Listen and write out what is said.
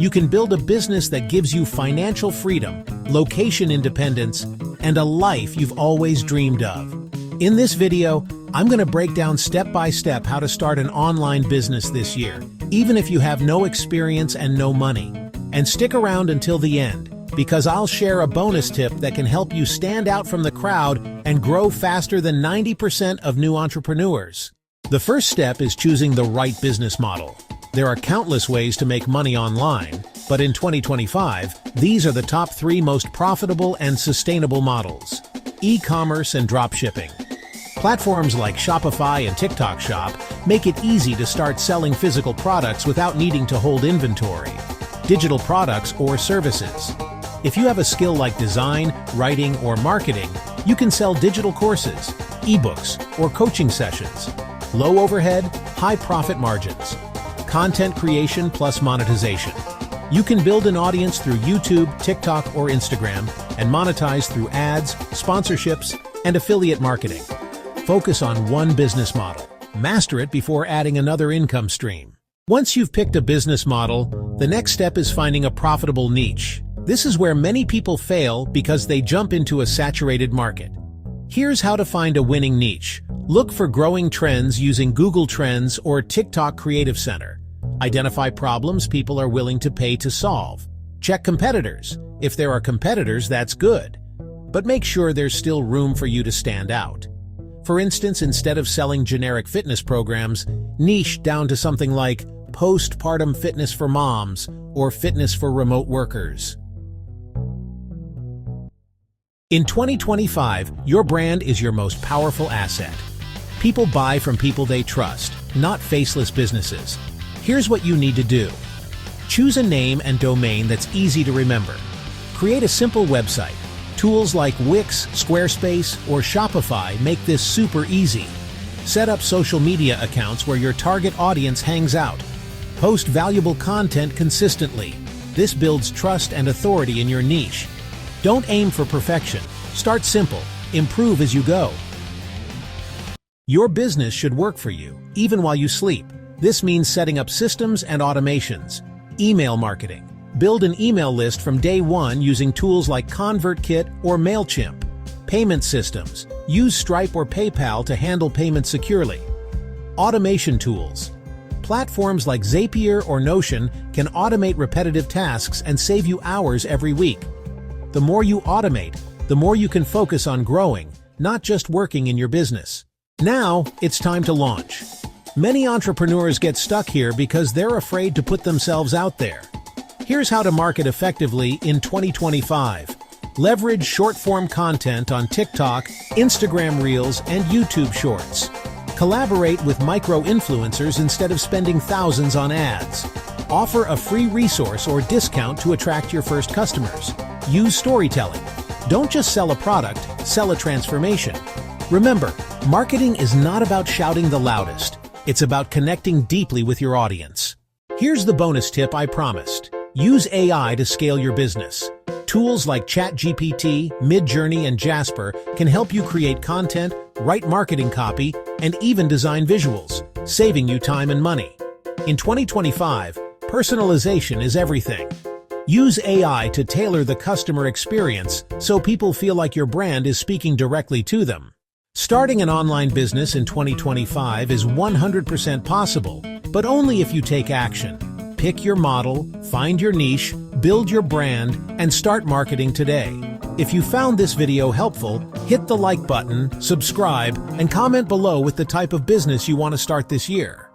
you can build a business that gives you financial freedom, location independence, and a life you've always dreamed of. In this video, I'm going to break down step-by-step how to start an online business this year, even if you have no experience and no money. And stick around until the end, because I'll share a bonus tip that can help you stand out from the crowd and grow faster than 90% of new entrepreneurs. The first step is choosing the right business model. There are countless ways to make money online, but in 2025, these are the top 3 most profitable and sustainable models. E-commerce and dropshipping. Platforms like Shopify and TikTok Shop make it easy to start selling physical products without needing to hold inventory. Digital products or services. If you have a skill like design, writing, or marketing, you can sell digital courses, ebooks, or coaching sessions. Low overhead, high profit margins. Content creation plus monetization. You can build an audience through YouTube, TikTok, or Instagram and monetize through ads, sponsorships, and affiliate marketing. Focus on one business model. Master it before adding another income stream. Once you've picked a business model, the next step is finding a profitable niche. This is where many people fail because they jump into a saturated market. Here's how to find a winning niche. Look for growing trends using Google Trends or TikTok Creative Center. Identify problems people are willing to pay to solve. Check competitors. If there are competitors, that's good. But make sure there's still room for you to stand out. For instance, instead of selling generic fitness programs, niche down to something like postpartum fitness for moms or fitness for remote workers. In 2025, your brand is your most powerful asset. People buy from people they trust, not faceless businesses. Here's what you need to do. Choose a name and domain that's easy to remember. Create a simple website. Tools like Wix, Squarespace, or Shopify make this super easy. Set up social media accounts where your target audience hangs out. Post valuable content consistently. This builds trust and authority in your niche. Don't aim for perfection. Start simple. Improve as you go. Your business should work for you, even while you sleep. This means setting up systems and automations. Email marketing. Build an email list from day one using tools like ConvertKit or MailChimp. Payment systems. Use Stripe or PayPal to handle payments securely. Automation tools. Platforms like Zapier or Notion can automate repetitive tasks and save you hours every week. The more you automate, the more you can focus on growing, not just working in your business. Now, it's time to launch. Many entrepreneurs get stuck here because they're afraid to put themselves out there. Here's how to market effectively in 2025. Leverage short-form content on TikTok, Instagram Reels, and YouTube Shorts. Collaborate with micro-influencers instead of spending thousands on ads. Offer a free resource or discount to attract your first customers. Use storytelling. Don't just sell a product, sell a transformation. Remember, marketing is not about shouting the loudest. It's about connecting deeply with your audience. Here's the bonus tip I promised. Use AI to scale your business. Tools like ChatGPT, Midjourney, and Jasper can help you create content, write marketing copy, and even design visuals, saving you time and money. In 2025, personalization is everything. Use AI to tailor the customer experience so people feel like your brand is speaking directly to them. Starting an online business in 2025 is 100% possible, but only if you take action. Pick your model, find your niche, build your brand, and start marketing today. If you found this video helpful, hit the like button, subscribe, and comment below with the type of business you want to start this year.